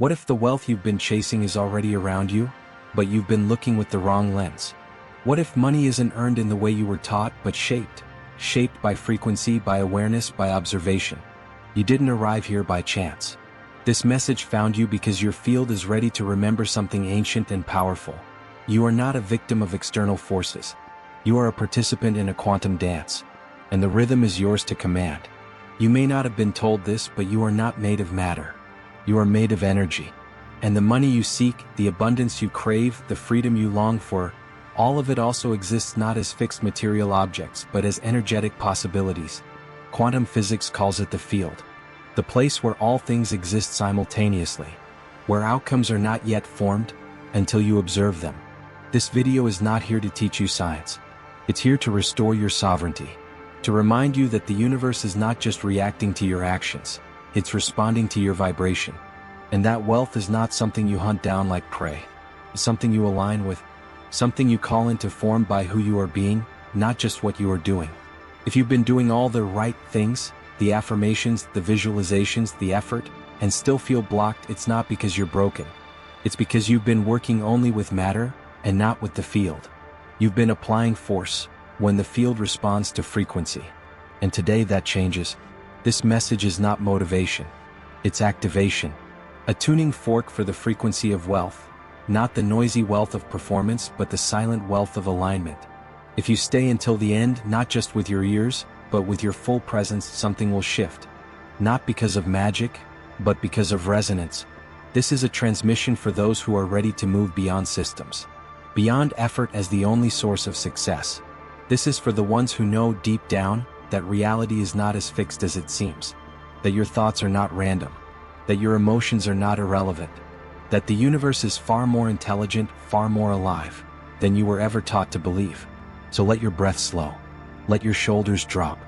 What if the wealth you've been chasing is already around you, but you've been looking with the wrong lens? What if money isn't earned in the way you were taught, but shaped by frequency, by awareness, by observation? You didn't arrive here by chance. This message found you because your field is ready to remember something ancient and powerful. You are not a victim of external forces. You are a participant in a quantum dance, and the rhythm is yours to command. You may not have been told this, but you are not made of matter. You are made of energy. And the money you seek, the abundance you crave, the freedom you long for, all of it also exists not as fixed material objects, but as energetic possibilities. Quantum physics calls it the field. The place where all things exist simultaneously, where outcomes are not yet formed until you observe them. This video is not here to teach you science. It's here to restore your sovereignty, to remind you that the universe is not just reacting to your actions, it's responding to your vibration. And that wealth is not something you hunt down like prey. It's something you align with, something you call into form by who you are being, not just what you are doing. If you've been doing all the right things, the affirmations, the visualizations, the effort, and still feel blocked, it's not because you're broken. It's because you've been working only with matter and not with the field. You've been applying force when the field responds to frequency. And today that changes. This message is not motivation. It's activation. A tuning fork for the frequency of wealth, not the noisy wealth of performance, but the silent wealth of alignment. If you stay until the end, not just with your ears, but with your full presence, something will shift. Not because of magic, but because of resonance. This is a transmission for those who are ready to move beyond systems, beyond effort as the only source of success. This is for the ones who know deep down that reality is not as fixed as it seems, that your thoughts are not random, that your emotions are not irrelevant, that the universe is far more intelligent, far more alive than you were ever taught to believe. So let your breath slow. Let your shoulders drop.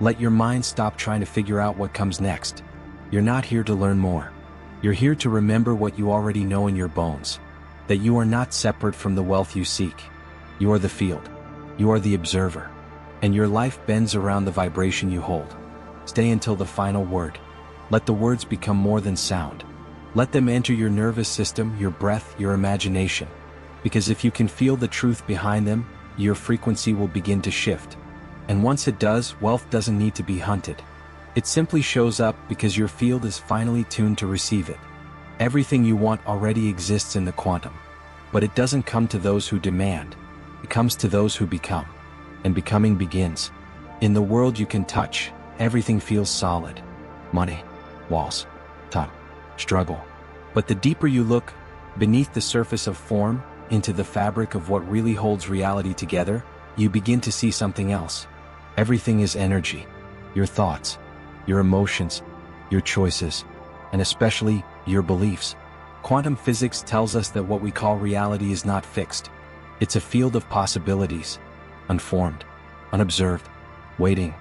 Let your mind stop trying to figure out what comes next. You're not here to learn more. You're here to remember what you already know in your bones, that you are not separate from the wealth you seek. You are the field. You are the observer. And your life bends around the vibration you hold. Stay until the final word. Let the words become more than sound. Let them enter your nervous system, your breath, your imagination. Because if you can feel the truth behind them, your frequency will begin to shift. And once it does, wealth doesn't need to be hunted. It simply shows up because your field is finally tuned to receive it. Everything you want already exists in the quantum. But it doesn't come to those who demand. It comes to those who become. And becoming begins. In the world you can touch, everything feels solid. Money, walls, time, struggle. But the deeper you look, beneath the surface of form, into the fabric of what really holds reality together, you begin to see something else. Everything is energy. Your thoughts, your emotions, your choices, and especially your beliefs. Quantum physics tells us that what we call reality is not fixed. It's a field of possibilities, unformed, unobserved, waiting.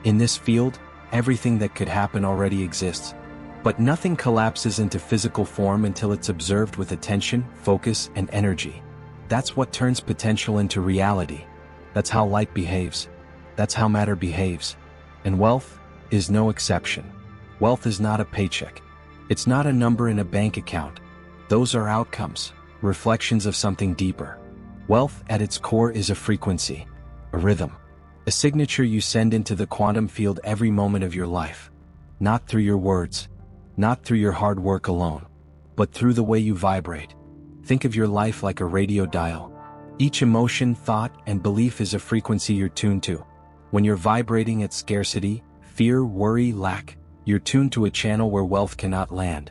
In this field, everything that could happen already exists. But nothing collapses into physical form until it's observed with attention, focus, and energy. That's what turns potential into reality. That's how light behaves. That's how matter behaves. And wealth is no exception. Wealth is not a paycheck. It's not a number in a bank account. Those are outcomes, reflections of something deeper. Wealth at its core is a frequency, a rhythm, a signature you send into the quantum field every moment of your life. Not through your words, not through your hard work alone, but through the way you vibrate. Think of your life like a radio dial. Each emotion, thought, and belief is a frequency you're tuned to. When you're vibrating at scarcity, fear, worry, lack, you're tuned to a channel where wealth cannot land.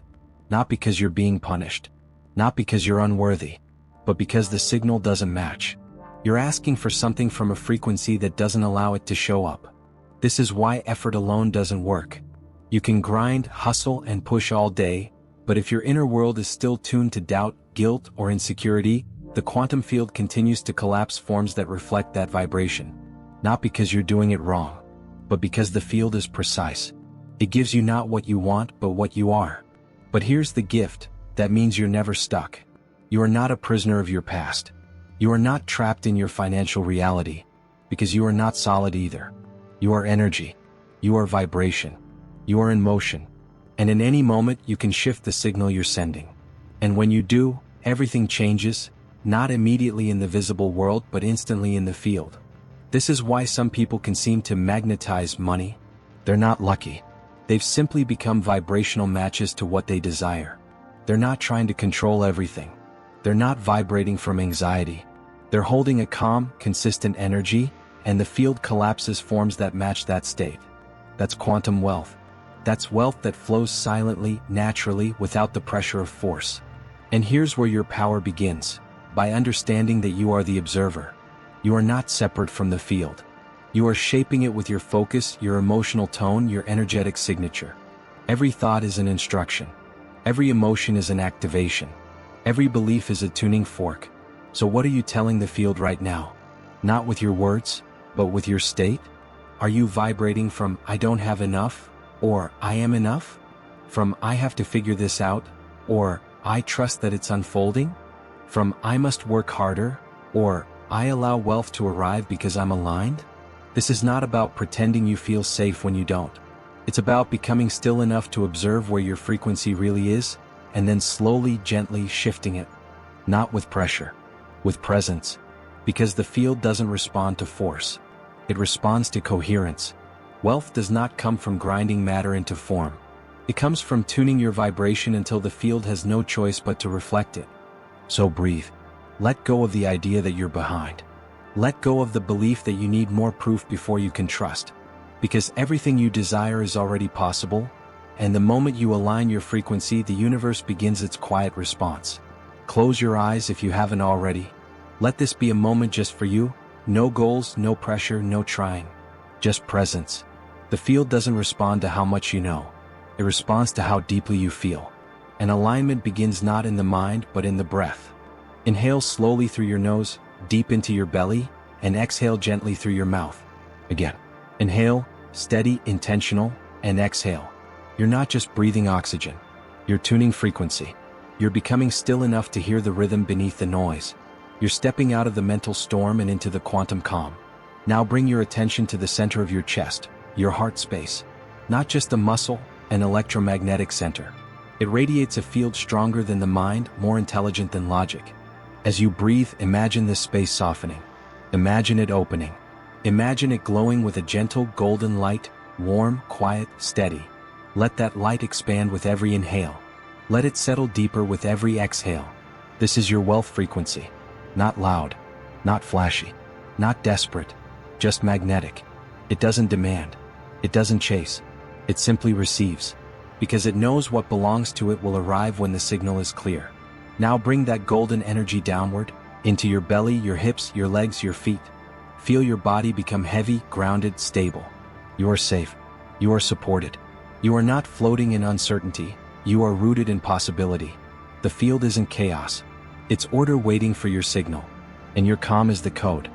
Not because you're being punished, not because you're unworthy, but because the signal doesn't match. You're asking for something from a frequency that doesn't allow it to show up. This is why effort alone doesn't work. You can grind, hustle, and push all day, but if your inner world is still tuned to doubt, guilt, or insecurity, the quantum field continues to collapse forms that reflect that vibration. Not because you're doing it wrong, but because the field is precise. It gives you not what you want, but what you are. But here's the gift, that means you're never stuck. You are not a prisoner of your past. You are not trapped in your financial reality, because you are not solid either. You are energy. You are vibration. You are in motion. And in any moment you can shift the signal you're sending. And when you do, everything changes, not immediately in the visible world but instantly in the field. This is why some people can seem to magnetize money. They're not lucky. They've simply become vibrational matches to what they desire. They're not trying to control everything. They're not vibrating from anxiety. They're holding a calm, consistent energy, and the field collapses forms that match that state. That's quantum wealth. That's wealth that flows silently, naturally, without the pressure of force. And here's where your power begins, by understanding that you are the observer. You are not separate from the field. You are shaping it with your focus, your emotional tone, your energetic signature. Every thought is an instruction. Every emotion is an activation. Every belief is a tuning fork. So what are you telling the field right now? Not with your words, but with your state? Are you vibrating from "I don't have enough" or "I am enough"? From "I have to figure this out" or "I trust that it's unfolding"? From "I must work harder" or "I allow wealth to arrive because I'm aligned"? This is not about pretending you feel safe when you don't. It's about becoming still enough to observe where your frequency really is, and then slowly, gently shifting it. Not with pressure, with presence. Because the field doesn't respond to force. It responds to coherence. Wealth does not come from grinding matter into form. It comes from tuning your vibration until the field has no choice but to reflect it. So breathe. Let go of the idea that you're behind. Let go of the belief that you need more proof before you can trust. Because everything you desire is already possible, and the moment you align your frequency, the universe begins its quiet response. Close your eyes if you haven't already. Let this be a moment just for you. No goals, no pressure, no trying. Just presence. The field doesn't respond to how much you know. It responds to how deeply you feel. And alignment begins not in the mind but in the breath. Inhale slowly through your nose, deep into your belly, and exhale gently through your mouth. Again. Inhale, steady, intentional, and exhale. You're not just breathing oxygen. You're tuning frequency. You're becoming still enough to hear the rhythm beneath the noise. You're stepping out of the mental storm and into the quantum calm. Now bring your attention to the center of your chest, your heart space. Not just a muscle, an electromagnetic center. It radiates a field stronger than the mind, more intelligent than logic. As you breathe, imagine this space softening. Imagine it opening. Imagine it glowing with a gentle golden light, warm, quiet, steady. Let that light expand with every inhale. Let it settle deeper with every exhale. This is your wealth frequency. Not loud, not flashy, not desperate, just magnetic. It doesn't demand. It doesn't chase. It simply receives. Because it knows what belongs to it will arrive when the signal is clear. Now bring that golden energy downward, into your belly, your hips, your legs, your feet. Feel your body become heavy, grounded, stable. You are safe. You are supported. You are not floating in uncertainty. You are rooted in possibility. The field isn't chaos. It's order waiting for your signal. And your calm is the code.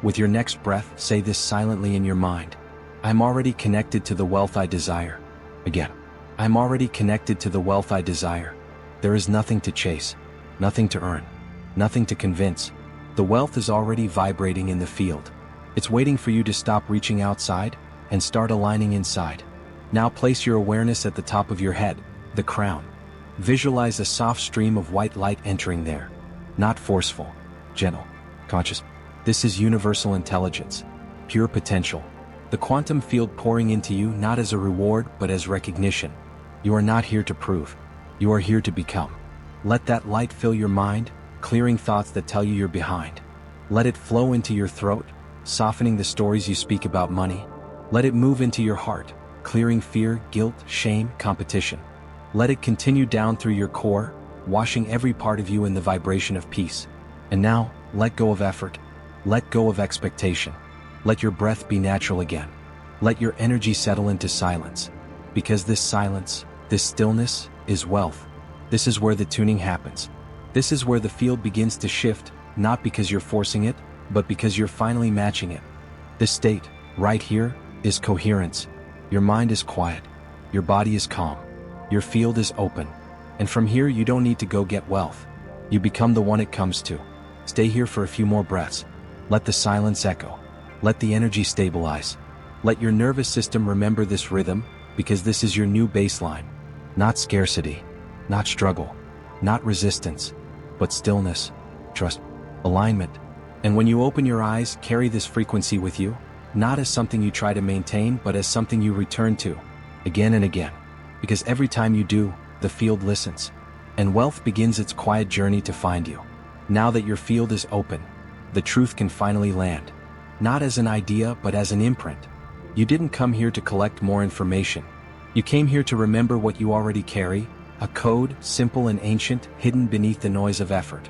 With your next breath, say this silently in your mind. I'm already connected to the wealth I desire. Again. I'm already connected to the wealth I desire. There is nothing to chase. Nothing to earn. Nothing to convince. The wealth is already vibrating in the field. It's waiting for you to stop reaching outside and start aligning inside. Now place your awareness at the top of your head, the crown. Visualize a soft stream of white light entering there. Not forceful, gentle, conscious. This is universal intelligence, pure potential. The quantum field pouring into you not as a reward but as recognition. You are not here to prove. You are here to become. Let that light fill your mind, clearing thoughts that tell you you're behind. Let it flow into your throat, softening the stories you speak about money. Let it move into your heart, clearing fear, guilt, shame, competition. Let it continue down through your core, washing every part of you in the vibration of peace. And now, let go of effort. Let go of expectation. Let your breath be natural again. Let your energy settle into silence. Because this silence, this stillness, is wealth. This is where the tuning happens. This is where the field begins to shift, not because you're forcing it, but because you're finally matching it. This state, right here, is coherence. Your mind is quiet. Your body is calm. Your field is open. And from here you don't need to go get wealth. You become the one it comes to. Stay here for a few more breaths. Let the silence echo. Let the energy stabilize. Let your nervous system remember this rhythm, because this is your new baseline. Not scarcity, not struggle, not resistance, but stillness, trust, alignment. And when you open your eyes, carry this frequency with you, not as something you try to maintain, but as something you return to, again and again. Because every time you do, the field listens. And wealth begins its quiet journey to find you. Now that your field is open, the truth can finally land. Not as an idea, but as an imprint. You didn't come here to collect more information. You came here to remember what you already carry, a code, simple and ancient, hidden beneath the noise of effort.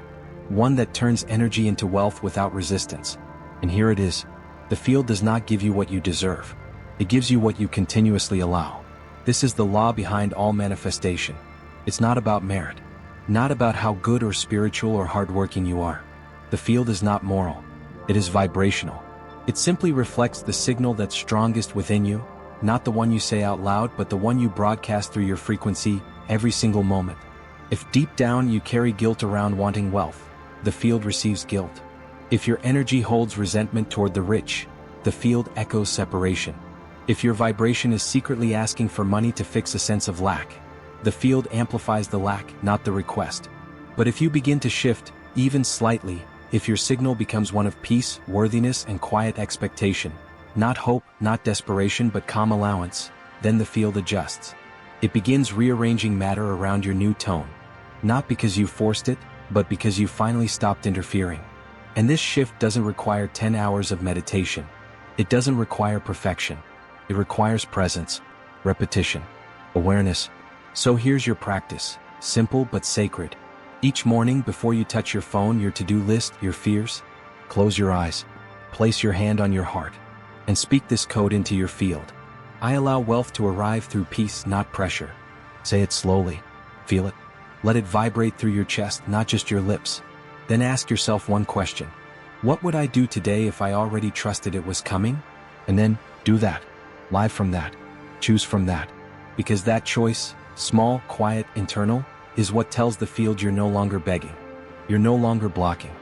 One that turns energy into wealth without resistance. And here it is. The field does not give you what you deserve. It gives you what you continuously allow. This is the law behind all manifestation. It's not about merit. Not about how good or spiritual or hardworking you are. The field is not moral. It is vibrational. It simply reflects the signal that's strongest within you, not the one you say out loud, but the one you broadcast through your frequency every single moment. If deep down you carry guilt around wanting wealth, the field receives guilt. If your energy holds resentment toward the rich, the field echoes separation. If your vibration is secretly asking for money to fix a sense of lack, the field amplifies the lack, not the request. But if you begin to shift, even slightly, if your signal becomes one of peace, worthiness, and quiet expectation, not hope, not desperation, but calm allowance, then the field adjusts. It begins rearranging matter around your new tone. Not because you forced it, but because you finally stopped interfering. And this shift doesn't require 10 hours of meditation. It doesn't require perfection. It requires presence, repetition, awareness. So here's your practice, simple but sacred. Each morning before you touch your phone, your to-do list, your fears, close your eyes, place your hand on your heart, and speak this code into your field. I allow wealth to arrive through peace, not pressure. Say it slowly. Feel it. Let it vibrate through your chest, not just your lips. Then ask yourself one question. What would I do today if I already trusted it was coming? And then do that. Live from that. Choose from that. Because that choice, small, quiet, internal, is what tells the field you're no longer begging. You're no longer blocking.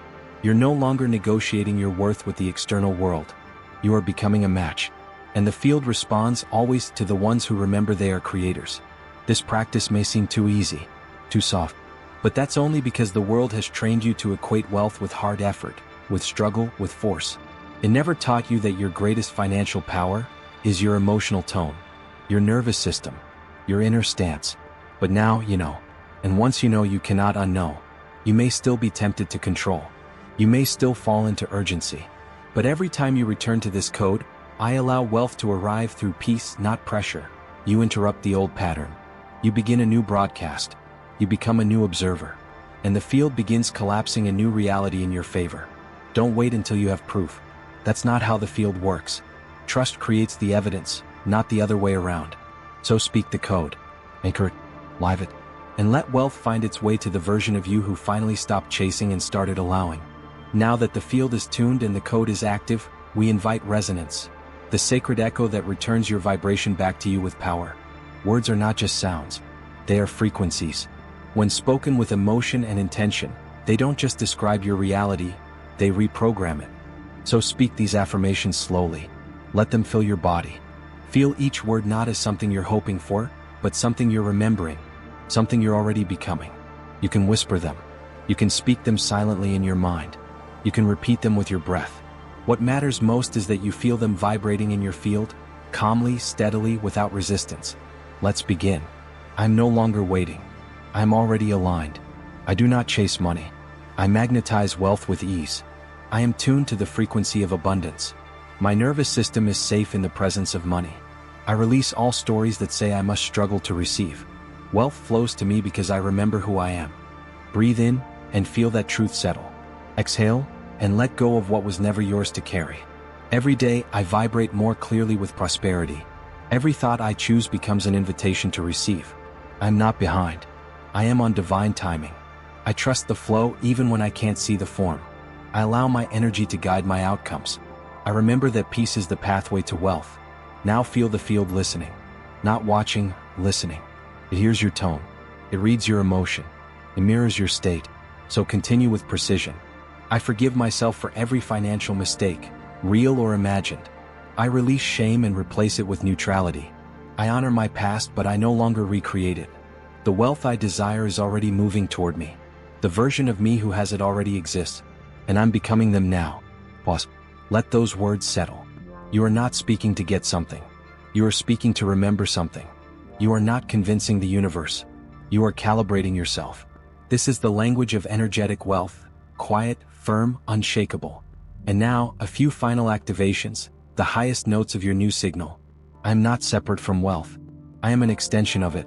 You're no longer negotiating your worth with the external world. You are becoming a match. And the field responds always to the ones who remember they are creators. This practice may seem too easy, too soft. But that's only because the world has trained you to equate wealth with hard effort, with struggle, with force. It never taught you that your greatest financial power is your emotional tone, your nervous system, your inner stance. But now you know. And once you know, you cannot unknow. You may still be tempted to control. You may still fall into urgency. But every time you return to this code, I allow wealth to arrive through peace, not pressure. You interrupt the old pattern. You begin a new broadcast. You become a new observer. And the field begins collapsing a new reality in your favor. Don't wait until you have proof. That's not how the field works. Trust creates the evidence, not the other way around. So speak the code. Anchor it. Live it. And let wealth find its way to the version of you who finally stopped chasing and started allowing. Now that the field is tuned and the code is active, we invite resonance. The sacred echo that returns your vibration back to you with power. Words are not just sounds. They are frequencies. When spoken with emotion and intention, they don't just describe your reality, they reprogram it. So speak these affirmations slowly. Let them fill your body. Feel each word not as something you're hoping for, but something you're remembering, something you're already becoming. You can whisper them. You can speak them silently in your mind. You can repeat them with your breath. What matters most is that you feel them vibrating in your field, calmly, steadily, without resistance. Let's begin. I'm no longer waiting. I'm already aligned. I do not chase money. I magnetize wealth with ease. I am tuned to the frequency of abundance. My nervous system is safe in the presence of money. I release all stories that say I must struggle to receive. Wealth flows to me because I remember who I am. Breathe in and feel that truth settle. Exhale and let go of what was never yours to carry. Every day I vibrate more clearly with prosperity. Every thought I choose becomes an invitation to receive. I'm not behind. I am on divine timing. I trust the flow even when I can't see the form. I allow my energy to guide my outcomes. I remember that peace is the pathway to wealth. Now feel the field listening. Not watching, listening. It hears your tone. It reads your emotion. It mirrors your state. So continue with precision. I forgive myself for every financial mistake, real or imagined. I release shame and replace it with neutrality. I honor my past, but I no longer recreate it. The wealth I desire is already moving toward me. The version of me who has it already exists, and I'm becoming them now. Pause. Let those words settle. You are not speaking to get something. You are speaking to remember something. You are not convincing the universe. You are calibrating yourself. This is the language of energetic wealth, quiet, firm, unshakable. And now, a few final activations, the highest notes of your new signal. I am not separate from wealth. I am an extension of it.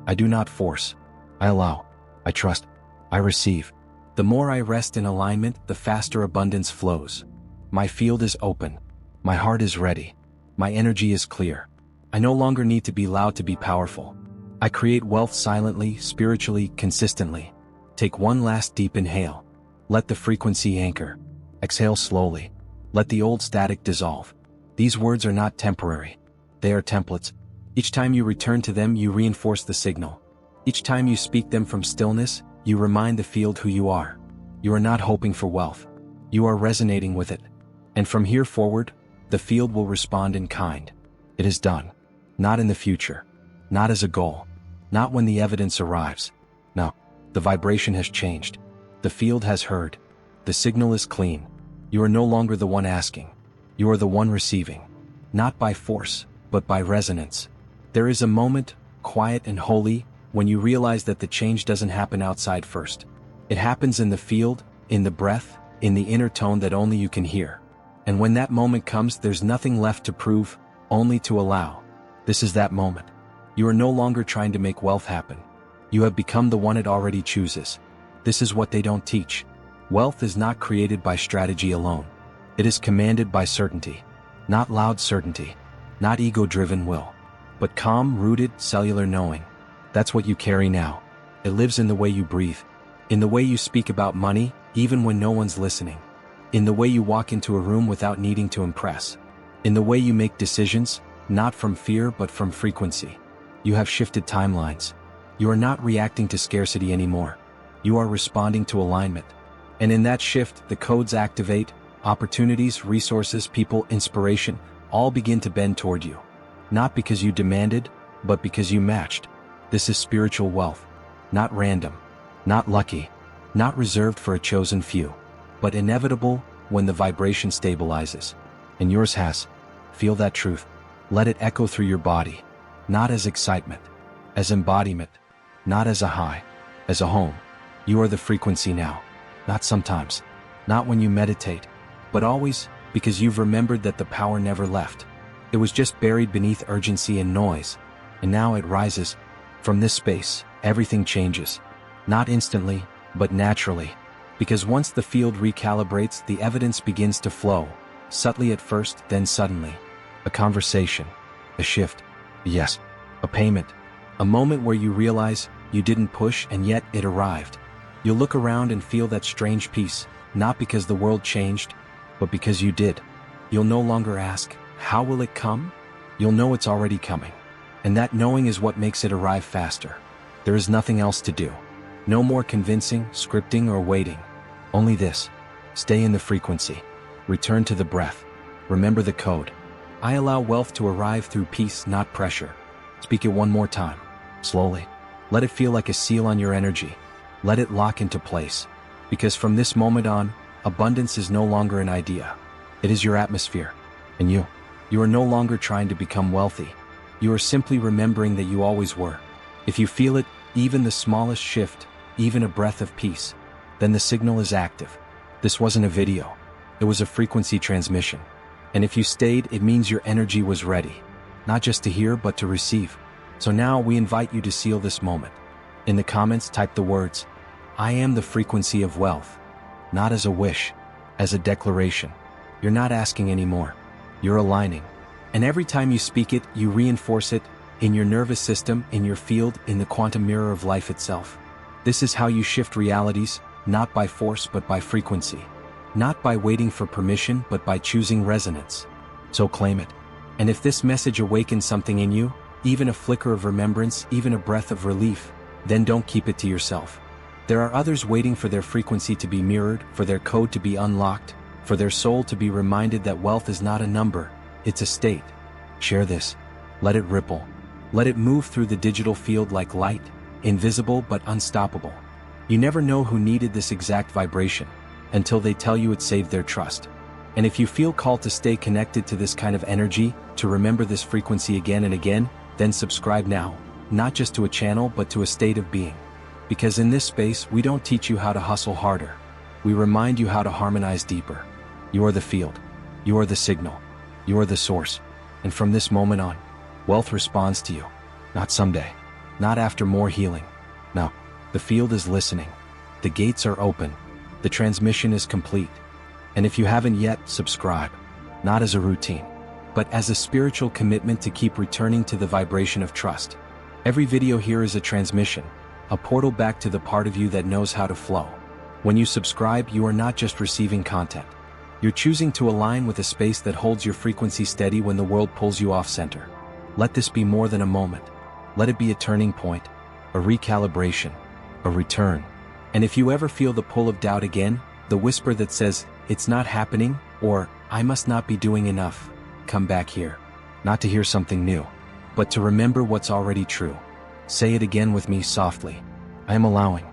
I do not force. I allow. I trust. I receive. The more I rest in alignment, the faster abundance flows. My field is open. My heart is ready. My energy is clear. I no longer need to be loud to be powerful. I create wealth silently, spiritually, consistently. Take one last deep inhale. Let the frequency anchor. Exhale slowly. Let the old static dissolve. These words are not temporary. They are templates. Each time you return to them, you reinforce the signal. Each time you speak them from stillness, you remind the field who you are. You are not hoping for wealth. You are resonating with it. And from here forward, the field will respond in kind. It is done. Not in the future. Not as a goal. Not when the evidence arrives. No, the vibration has changed. The field has heard. The signal is clean. You are no longer the one asking. You are the one receiving. Not by force, but by resonance. There is a moment, quiet and holy, when you realize that the change doesn't happen outside first. It happens in the field, in the breath, in the inner tone that only you can hear. And when that moment comes, there's nothing left to prove, only to allow. This is that moment. You are no longer trying to make wealth happen. You have become the one it already chooses. This is what they don't teach. Wealth is not created by strategy alone. It is commanded by certainty. Not loud certainty. Not ego-driven will. But calm, rooted, cellular knowing. That's what you carry now. It lives in the way you breathe. In the way you speak about money, even when no one's listening. In the way you walk into a room without needing to impress. In the way you make decisions, not from fear but from frequency. You have shifted timelines. You are not reacting to scarcity anymore. You are responding to alignment. And in that shift, the codes activate, opportunities, resources, people, inspiration, all begin to bend toward you. Not because you demanded, but because you matched. This is spiritual wealth. Not random. Not lucky. Not reserved for a chosen few. But inevitable when the vibration stabilizes. And yours has. Feel that truth. Let it echo through your body. Not as excitement. As embodiment. Not as a high. As a home. You are the frequency now. Not sometimes. Not when you meditate. But always, because you've remembered that the power never left. It was just buried beneath urgency and noise. And now it rises. From this space, everything changes. Not instantly, but naturally. Because once the field recalibrates, the evidence begins to flow. Subtly at first, then suddenly. A conversation. A shift. A yes. A payment. A moment where you realize you didn't push and yet it arrived. You'll look around and feel that strange peace, not because the world changed, but because you did. You'll no longer ask, how will it come? You'll know it's already coming. And that knowing is what makes it arrive faster. There is nothing else to do. No more convincing, scripting, or waiting. Only this. Stay in the frequency. Return to the breath. Remember the code. I allow wealth to arrive through peace, not pressure. Speak it one more time. Slowly. Let it feel like a seal on your energy. Let it lock into place. Because from this moment on, abundance is no longer an idea. It is your atmosphere. And you are no longer trying to become wealthy. You are simply remembering that you always were. If you feel it, even the smallest shift, even a breath of peace, then the signal is active. This wasn't a video. It was a frequency transmission. And if you stayed, it means your energy was ready. Not just to hear, but to receive. So now we invite you to seal this moment. In the comments, type the words, I am the frequency of wealth. Not as a wish, as a declaration. You're not asking anymore. You're aligning. And every time you speak it, you reinforce it, in your nervous system, in your field, in the quantum mirror of life itself. This is how you shift realities, not by force but by frequency. Not by waiting for permission but by choosing resonance. So claim it. And if this message awakens something in you, even a flicker of remembrance, even a breath of relief, then don't keep it to yourself. There are others waiting for their frequency to be mirrored, for their code to be unlocked, for their soul to be reminded that wealth is not a number, it's a state. Share this. Let it ripple. Let it move through the digital field like light, invisible but unstoppable. You never know who needed this exact vibration until they tell you it saved their trust. And if you feel called to stay connected to this kind of energy, to remember this frequency again and again, then subscribe now, not just to a channel but to a state of being. Because in this space, we don't teach you how to hustle harder. We remind you how to harmonize deeper. You are the field. You are the signal. You are the source. And from this moment on, wealth responds to you. Not someday. Not after more healing. No. The field is listening. The gates are open. The transmission is complete. And if you haven't yet, subscribe. Not as a routine, but as a spiritual commitment to keep returning to the vibration of trust. Every video here is a transmission, a portal back to the part of you that knows how to flow. When you subscribe, you are not just receiving content. You're choosing to align with a space that holds your frequency steady when the world pulls you off center. Let this be more than a moment. Let it be a turning point, a recalibration, a return. And if you ever feel the pull of doubt again, the whisper that says, "It's not happening," or "I must not be doing enough," come back here. Not to hear something new, but to remember what's already true. Say it again with me softly. I am allowing.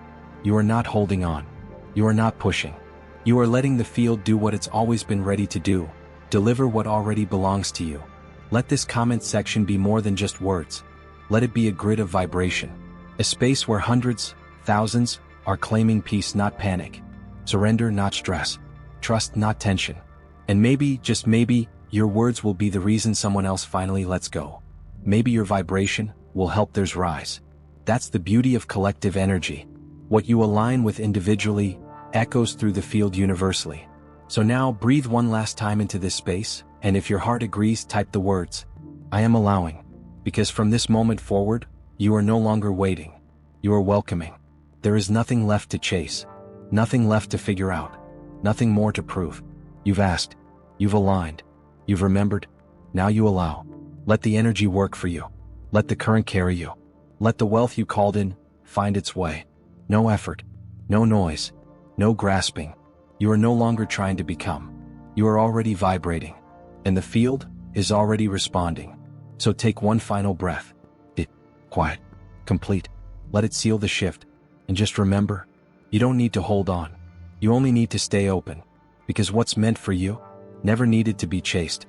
You are not holding on. You are not pushing. You are letting the field do what it's always been ready to do. Deliver what already belongs to you. Let this comment section be more than just words. Let it be a grid of vibration. A space where hundreds, thousands, are claiming peace, not panic. Surrender, not stress. Trust, not tension. And maybe, just maybe, your words will be the reason someone else finally lets go. Maybe your vibration will help theirs rise. That's the beauty of collective energy. What you align with individually echoes through the field universally. So now breathe one last time into this space, and if your heart agrees, type the words, "I am allowing." Because from this moment forward, you are no longer waiting. You are welcoming. There is nothing left to chase. Nothing left to figure out. Nothing more to prove. You've asked. You've aligned. You've remembered. Now you allow. Let the energy work for you. Let the current carry you. Let the wealth you called in find its way. No effort. No noise. No grasping. You are no longer trying to become. You are already vibrating. And the field is already responding. So take one final breath. Quiet. Complete. Let it seal the shift. And just remember, you don't need to hold on. You only need to stay open. Because what's meant for you never needed to be chased.